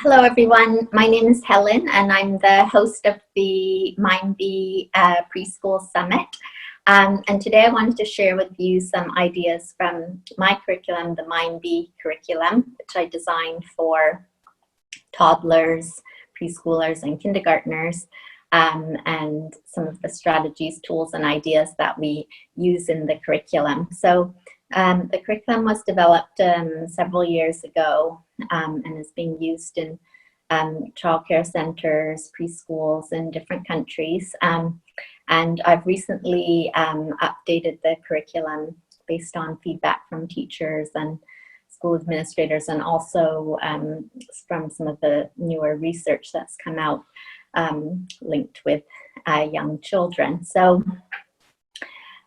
Hello everyone, my name is Helen and I'm the host of the MindBE Preschool Summit. And today I wanted to share with you some ideas from my curriculum, the MindBE Curriculum, which I designed for toddlers, preschoolers and kindergartners, and some of the strategies, tools and ideas that we use in the curriculum. So the curriculum was developed several years ago and is being used in childcare centers, preschools in different countries. And I've recently updated the curriculum based on feedback from teachers and school administrators, and also from some of the newer research that's come out linked with young children. So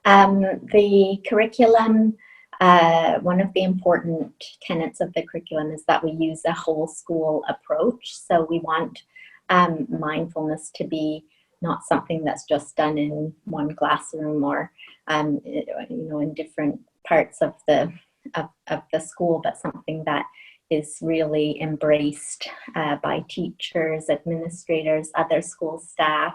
the curriculum, one of the important tenets of the curriculum is that we use a whole school approach. So we want mindfulness to be not something that's just done in one classroom or in different parts of the school, but something that is really embraced by teachers, administrators, other school staff,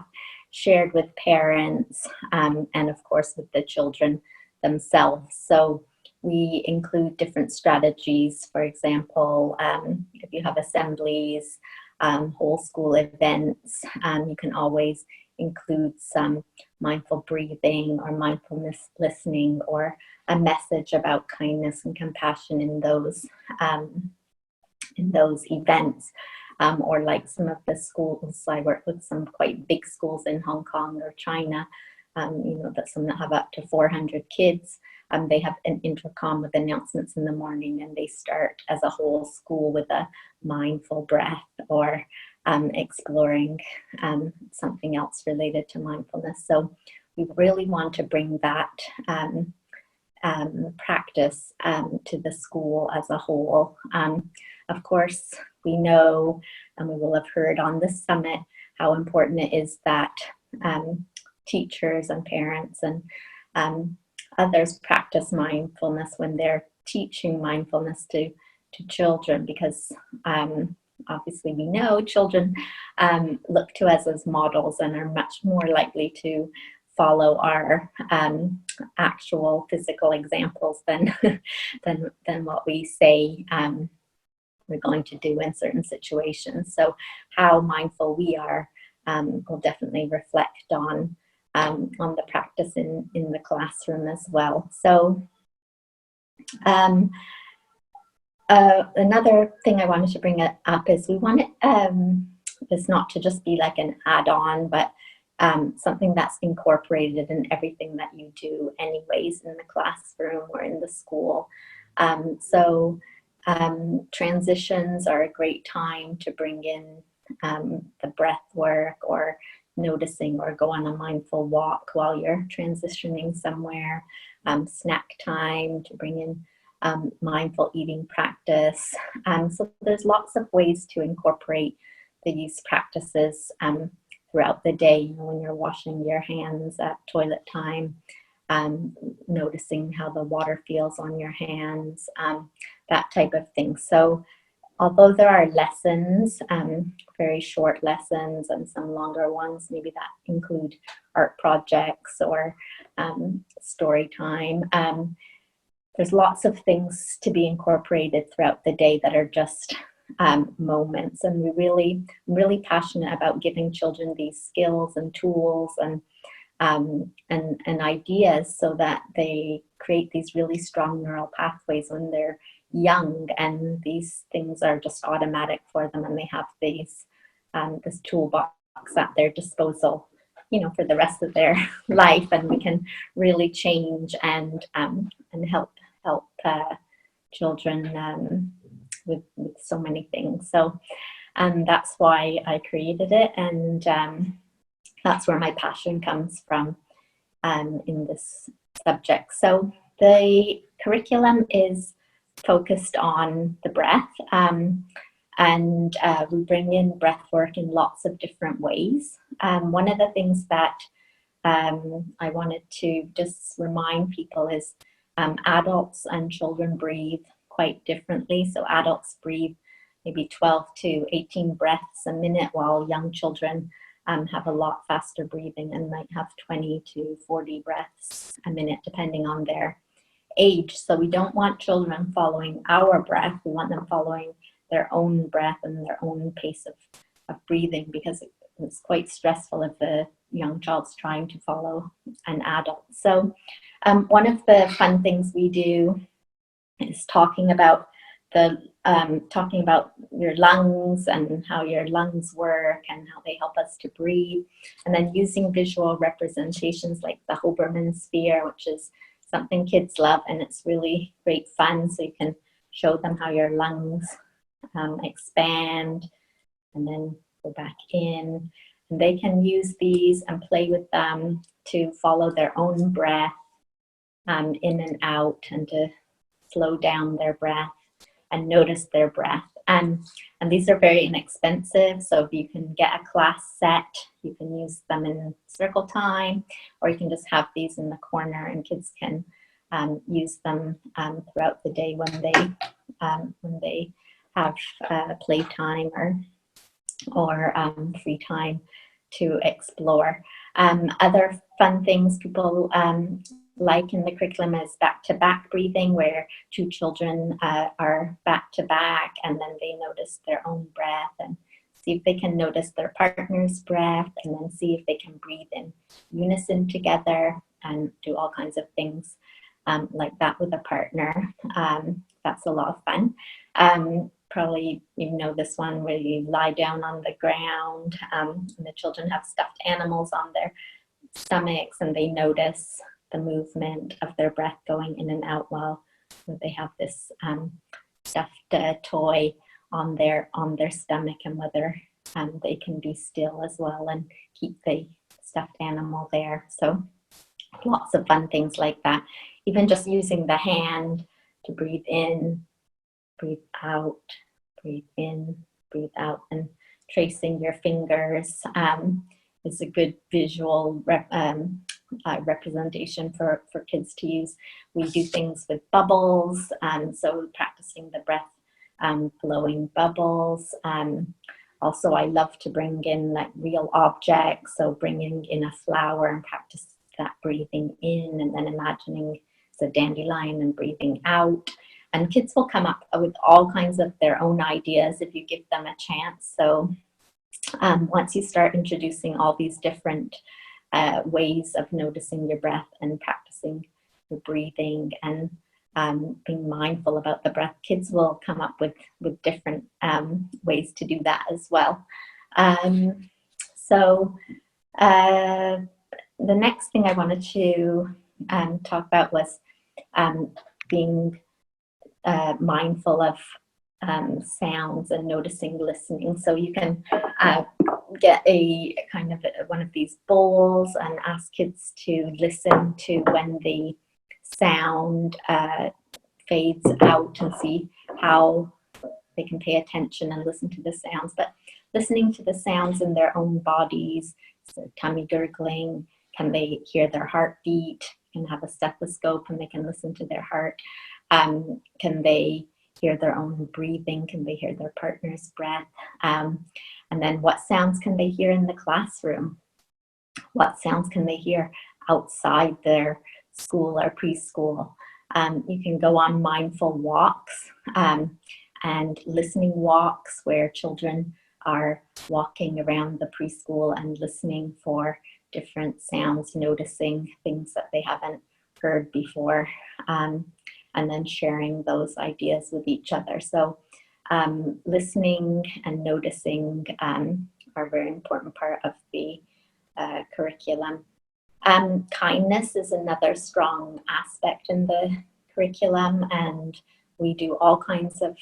shared with parents, and of course with the children themselves. So we include different strategies. For example, if you have assemblies, whole school events, you can always include some mindful breathing or mindfulness listening or a message about kindness and compassion in those events. Or like some of the schools, I work with some quite big schools in Hong Kong or China, that some that have up to 400 kids. They have an intercom with announcements in the morning, and they start as a whole school with a mindful breath or exploring something else related to mindfulness. So we really want to bring that practice to the school as a whole. Of course, we know, and we will have heard on this summit, how important it is that teachers and parents and others practice mindfulness when they're teaching mindfulness to children, because obviously we know children look to us as models and are much more likely to follow our actual physical examples than what we say we're going to do in certain situations. So how mindful we are will definitely reflect on the practice in the classroom as well. So another thing I wanted to bring up is we want this not to just be like an add-on, but something that's incorporated in everything that you do anyways in the classroom or in the school. Transitions are a great time to bring in the breath work, or noticing, or go on a mindful walk while you're transitioning somewhere. Snack time, to bring in mindful eating practice. So there's lots of ways to incorporate these practices throughout the day. When you're washing your hands at toilet time, noticing how the water feels on your hands, that type of thing. So although there are lessons, very short lessons and some longer ones, maybe that include art projects or story time, there's lots of things to be incorporated throughout the day that are just moments. And I'm really passionate about giving children these skills and tools and ideas so that they create these really strong neural pathways when they're young, and these things are just automatic for them, and they have these this toolbox at their disposal, for the rest of their life, and we can really change and help children with so many things. So that's why I created it, and that's where my passion comes from in this subject. So the curriculum is focused on the breath, and we bring in breath work in lots of different ways. One of the things that I wanted to just remind people is adults and children breathe quite differently. So adults breathe maybe 12 to 18 breaths a minute, while young children have a lot faster breathing and might have 20 to 40 breaths a minute, depending on their age. So we don't want children following our breath. We want them following their own breath and their own pace of breathing, because it's quite stressful if the young child's trying to follow an adult. So one of the fun things we do is talking about your lungs and how your lungs work and how they help us to breathe, and then using visual representations like the Hoberman sphere, which is something kids love, and it's really great fun. So you can show them how your lungs expand and then go back in, and they can use these and play with them to follow their own breath in and out, and to slow down their breath and notice their breath. And these are very inexpensive, so if you can get a class set, you can use them in circle time, or you can just have these in the corner, and kids can use them throughout the day when they have playtime or free time to explore. Other fun things people like in the curriculum is back-to-back breathing, where two children are back-to-back, and then they notice their own breath and see if they can notice their partner's breath, and then see if they can breathe in unison together, and do all kinds of things like that with a partner. That's a lot of fun. Probably you know this one, where you lie down on the ground and the children have stuffed animals on their stomachs, and they notice the movement of their breath going in and out while they have this stuffed toy on their stomach, and whether they can be still as well and keep the stuffed animal there. So lots of fun things like that. Even just using the hand to breathe in, breathe out, breathe in, breathe out, and tracing your fingers is a good visual representation for kids to use. We do things with bubbles, so practicing the breath, blowing bubbles. Also, I love to bring in like real objects, so bringing in a flower and practice that breathing in, and then imagining it's a dandelion and breathing out. And kids will come up with all kinds of their own ideas if you give them a chance. So once you start introducing all these different ways of noticing your breath and practicing your breathing and being mindful about the breath, kids will come up with different ways to do that as well. So the next thing I wanted to talk about was being mindful of sounds and noticing, listening. So you can get a kind of one of these bowls and ask kids to listen to when the sound fades out, and see how they can pay attention and listen to the sounds. But listening to the sounds in their own bodies, so tummy gurgling, can they hear their heartbeat? Can have a stethoscope and they can listen to their heart. Can they hear their own breathing? Can they hear their partner's breath? And then what sounds can they hear in the classroom? What sounds can they hear outside their school or preschool? You can go on mindful walks and listening walks, where children are walking around the preschool and listening for different sounds, noticing things that they haven't heard before, and then sharing those ideas with each other. So listening and noticing are a very important part of the curriculum. Kindness is another strong aspect in the curriculum, and we do all kinds of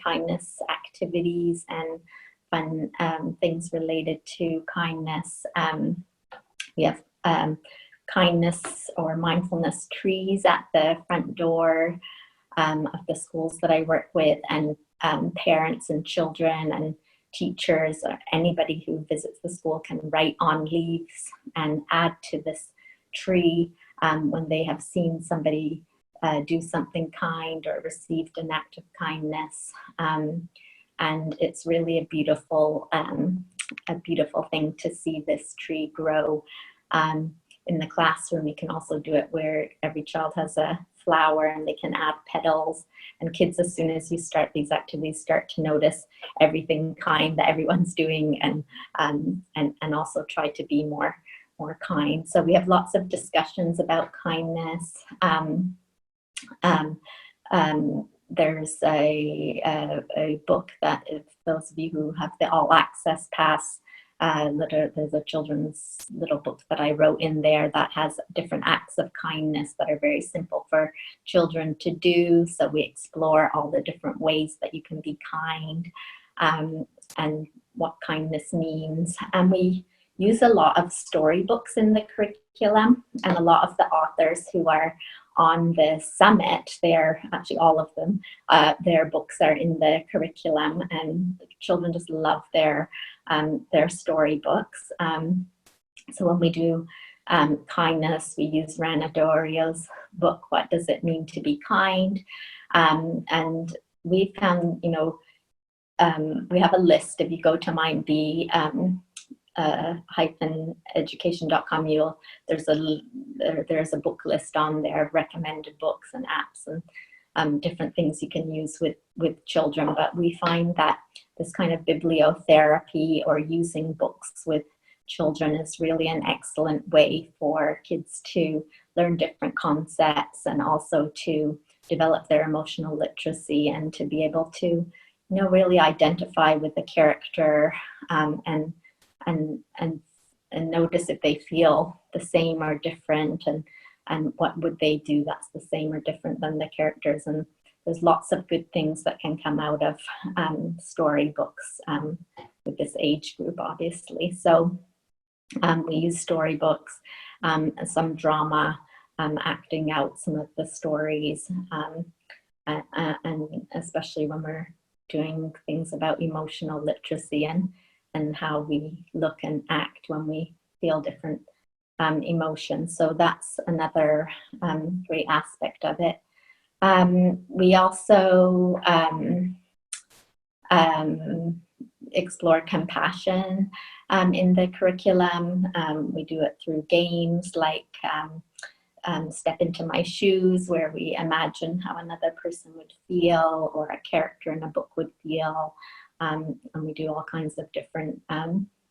kindness activities and fun things related to kindness. We have kindness or mindfulness trees at the front door of the schools that I work with, and parents and children and teachers or anybody who visits the school can write on leaves and add to this tree when they have seen somebody do something kind or received an act of kindness. and it's really a beautiful thing to see this tree grow. In the classroom, we can also do it where every child has a flower and they can add petals, and kids, as soon as you start these activities, start to notice everything kind that everyone's doing, and also try to be more kind. So we have lots of discussions about kindness. There's a book that, if those of you who have the All Access Pass, there's a children's little book that I wrote in there that has different acts of kindness that are very simple for children to do. So we explore all the different ways that you can be kind, and what kindness means. And we use a lot of storybooks in the curriculum, and a lot of the authors who are on the summit, they're actually all of them, their books are in the curriculum, and the children just love their storybooks. So when we do kindness, we use Rana Dorio's book, What Does It Mean to Be Kind? And we found, we have a list. If you go to MindBE education.com, there's a book list on there of recommended books and apps and different things you can use with children. But we find that this kind of bibliotherapy, or using books with children, is really an excellent way for kids to learn different concepts, and also to develop their emotional literacy, and to be able to really identify with the character, and notice if they feel the same or different, and what would they do that's the same or different than the characters. And there's lots of good things that can come out of storybooks with this age group, obviously. So we use storybooks, some drama, acting out some of the stories, and especially when we're doing things about emotional literacy, and how we look and act when we feel different emotions. So that's another great aspect of it. We also explore compassion in the curriculum. We do it through games like Step Into My Shoes, where we imagine how another person would feel, or a character in a book would feel. And we do all kinds of different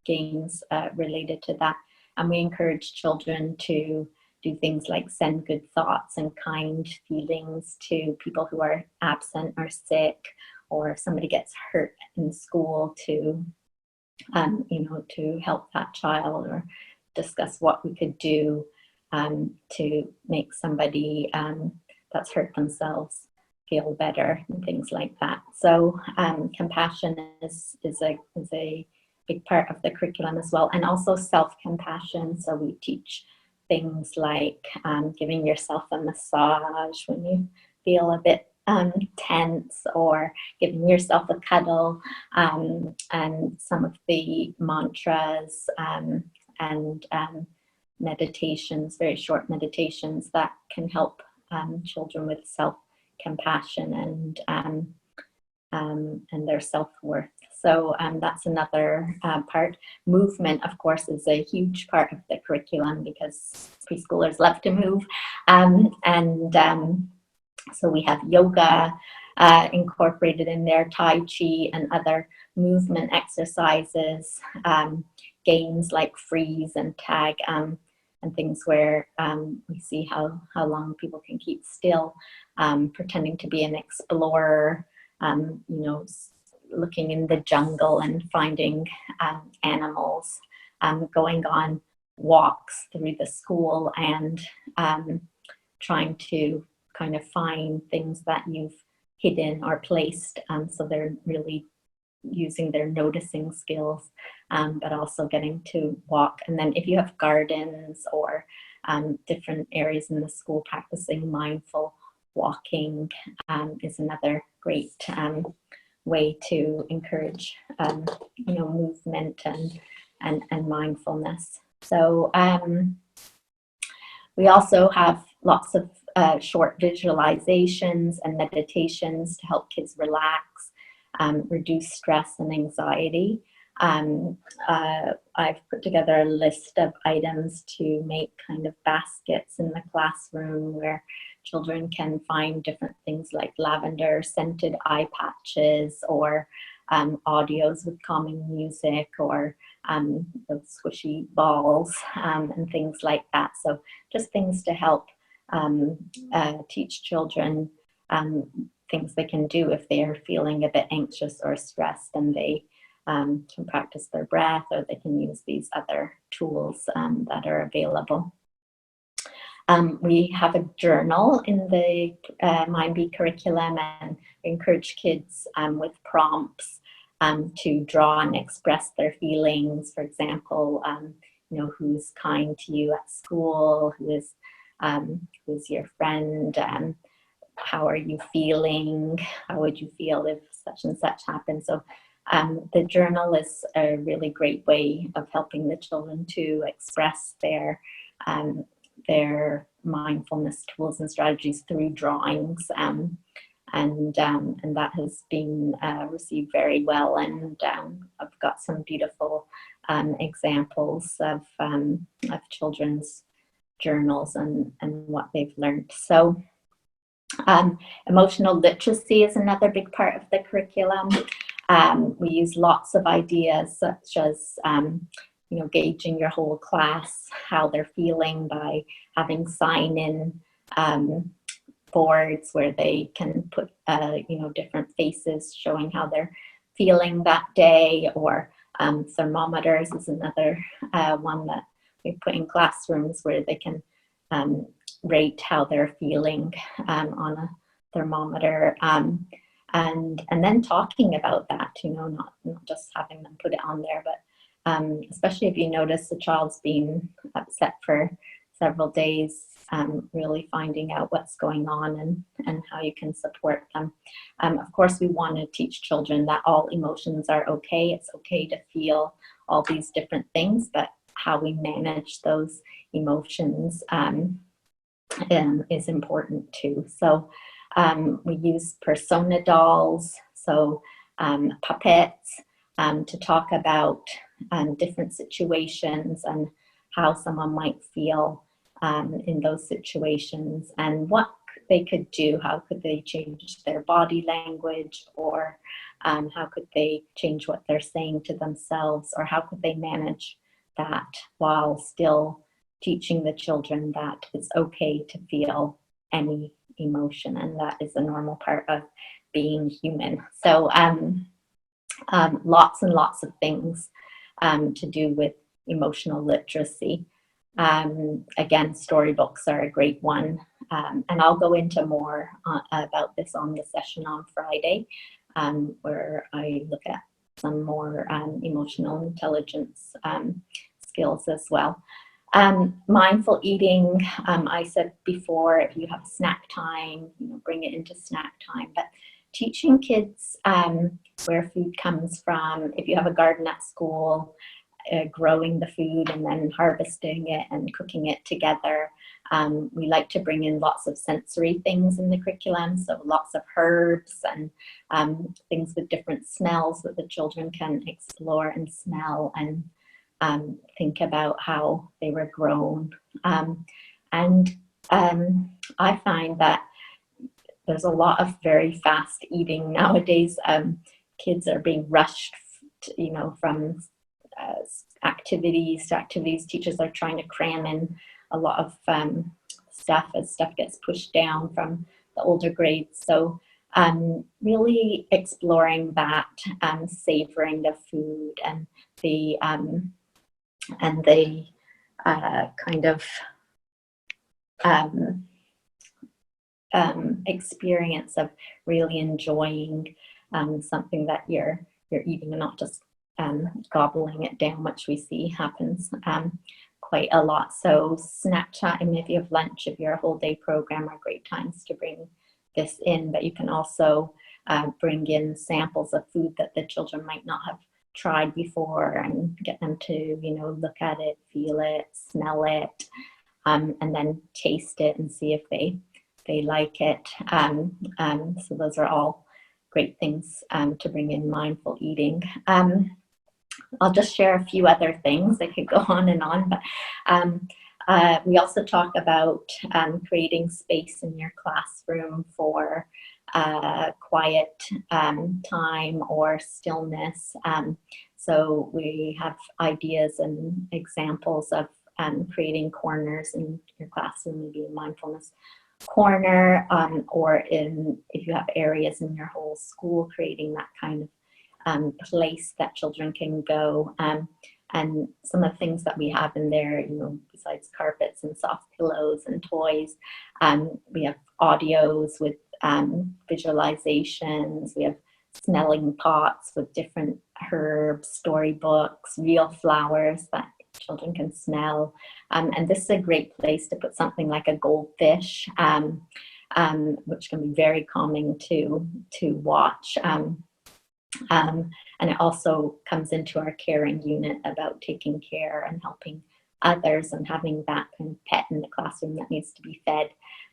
games related to that. And we encourage children to do things like send good thoughts and kind feelings to people who are absent or sick, or if somebody gets hurt in school, to to help that child, or discuss what we could do to make somebody that's hurt themselves feel better, and things like that. So compassion is a big part of the curriculum as well, and also self-compassion. So we teach things like giving yourself a massage when you feel a bit tense, or giving yourself a cuddle, and some of the mantras and meditations, very short meditations that can help children with self-compassion and their self-worth. So that's another part. Movement, of course, is a huge part of the curriculum, because preschoolers love to move. So we have yoga incorporated in there, Tai Chi, and other movement exercises, games like freeze and tag, and things where we see how long people can keep still, pretending to be an explorer, looking in the jungle and finding animals, going on walks through the school, and trying to kind of find things that you've hidden or placed. So they're really using their noticing skills, but also getting to walk. And then if you have gardens or different areas in the school, practicing mindful walking is another great way to encourage movement and mindfulness. So we also have lots of short visualizations and meditations to help kids relax. reduce stress and anxiety. I've put together a list of items to make kind of baskets in the classroom where children can find different things like lavender scented eye patches, or audios with calming music, or those squishy balls, and things like that. So just things to help teach children things they can do if they are feeling a bit anxious or stressed, and they can practice their breath, or they can use these other tools that are available. We have a journal in the MindBE curriculum, and we encourage kids with prompts to draw and express their feelings. For example, you know, who's kind to you at school, who's your friend, how are you feeling, how would you feel if such and such happened. So the journal is a really great way of helping the children to express their mindfulness tools and strategies through drawings, and that has been received very well. And I've got some beautiful examples of children's journals and what they've learned. So emotional literacy is another big part of the curriculum. We use lots of ideas, such as you know, gauging your whole class, how they're feeling, by having sign-in boards where they can put you know, different faces showing how they're feeling that day, or thermometers is another one that we put in classrooms where they can rate how they're feeling on a thermometer, and then talking about that, you know, not just having them put it on there, but especially if you notice the child's been upset for several days, really finding out what's going on and how you can support them. Of course, we want to teach children that all emotions are okay. It's okay to feel all these different things, but how we manage those emotions is important too. So we use persona dolls, so puppets, to talk about different situations and how someone might feel in those situations, and what they could do. How could they change their body language, or how could they change what they're saying to themselves, or how could they manage that while still teaching the children that it's okay to feel any emotion, and that is a normal part of being human. So lots and lots of things to do with emotional literacy. Again, storybooks are a great one, and I'll go into more about this on the session on Friday, where I look at some more emotional intelligence skills as well. Mindful eating, I said before, if you have snack time, you know, bring it into snack time. But teaching kids where food comes from, if you have a garden at school, growing the food and then harvesting it and cooking it together. We like to bring in lots of sensory things in the curriculum, so lots of herbs and things with different smells that the children can explore and smell, and think about how they were grown. And I find that there's a lot of very fast eating nowadays. Kids are being rushed, you know, from activities to activities. Teachers are trying to cram in a lot of stuff as stuff gets pushed down from the older grades. So really exploring that, savoring the food, and the kind of experience of really enjoying something that you're eating, and not just gobbling it down, which we see happens quite a lot. So snack time, if you have lunch, if you're a whole day program, are great times to bring this in. But you can also bring in samples of food that the children might not have tried before, and get them to, you know, look at it, feel it, smell it, and then taste it and see if they like it. So those are all great things to bring in mindful eating. I'll just share a few other things. I could go on, but we also talk about creating space in your classroom for quiet time or stillness. So we have ideas and examples of creating corners in your classroom, maybe a mindfulness corner, or if you have areas in your whole school, creating that kind of place that children can go. And some of the things that we have in there, you know, besides carpets and soft pillows and toys, we have audios with visualizations. We have smelling pots with different herbs, storybooks, real flowers that children can smell. And this is a great place to put something like a goldfish, which can be very calming to watch. And it also comes into our caring unit about taking care and helping others and having that kind of pet in the classroom that needs to be fed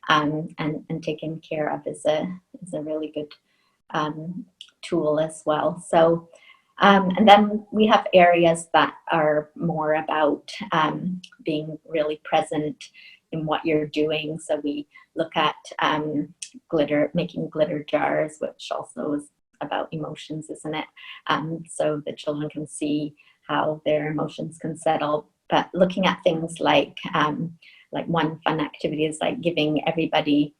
and taken care of is a really good tool as well. So, and then we have areas that are more about being really present in what you're doing. So we look at making glitter jars, which also is about emotions, isn't it? So the children can see how their emotions can settle. But looking at things like one fun activity is like giving everybody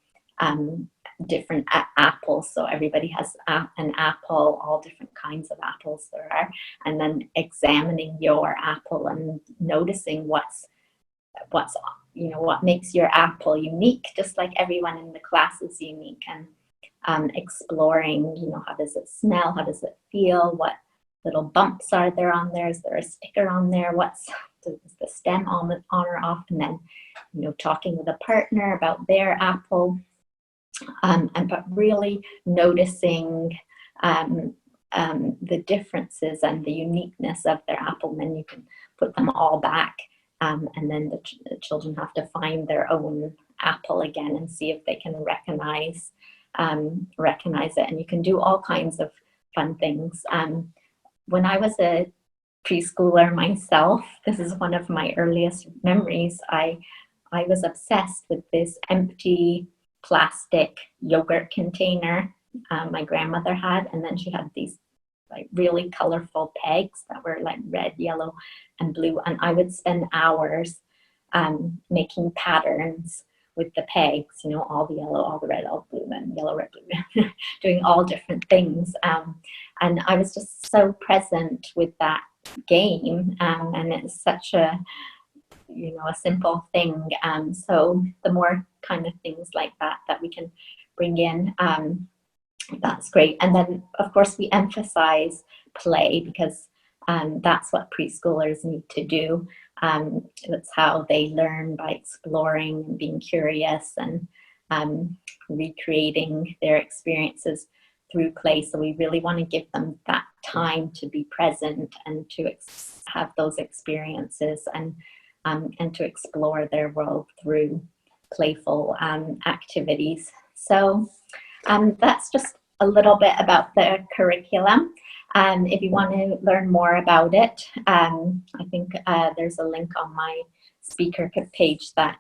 different apples. So everybody has an apple, all different kinds of apples there are, and then examining your apple and noticing what's what makes your apple unique, just like everyone in the class is unique, and exploring, how does it smell? How does it feel? What little bumps are there on there? Is there a sticker on there? Is the stem on or off? And then, talking with a partner about their apple, but really noticing the differences and the uniqueness of their apple. And then you can put them all back, and then the children have to find their own apple again and see if they can recognize it. And you can do all kinds of fun things. When I was a preschooler myself, this is one of my earliest memories. I was obsessed with this empty plastic yogurt container my grandmother had, and then she had these like really colorful pegs that were like red, yellow, and blue, and I would spend hours making patterns with the pegs, all the yellow, all the red, all blue, and yellow, red, blue, doing all different things. And I was just so present with that game, and it's such a simple thing. So the more kind of things like that we can bring in, that's great. And then, of course, we emphasize play because that's what preschoolers need to do. That's how they learn, by exploring and being curious and recreating their experiences through play. So we really want to give them that time to be present and to have those experiences and to explore their world through playful activities. So that's just a little bit about the curriculum. If you want to learn more about it, I think there's a link on my speaker page that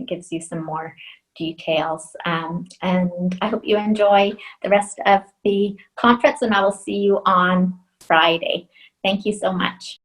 gives you some more details. And I hope you enjoy the rest of the conference, and I will see you on Friday. Thank you so much.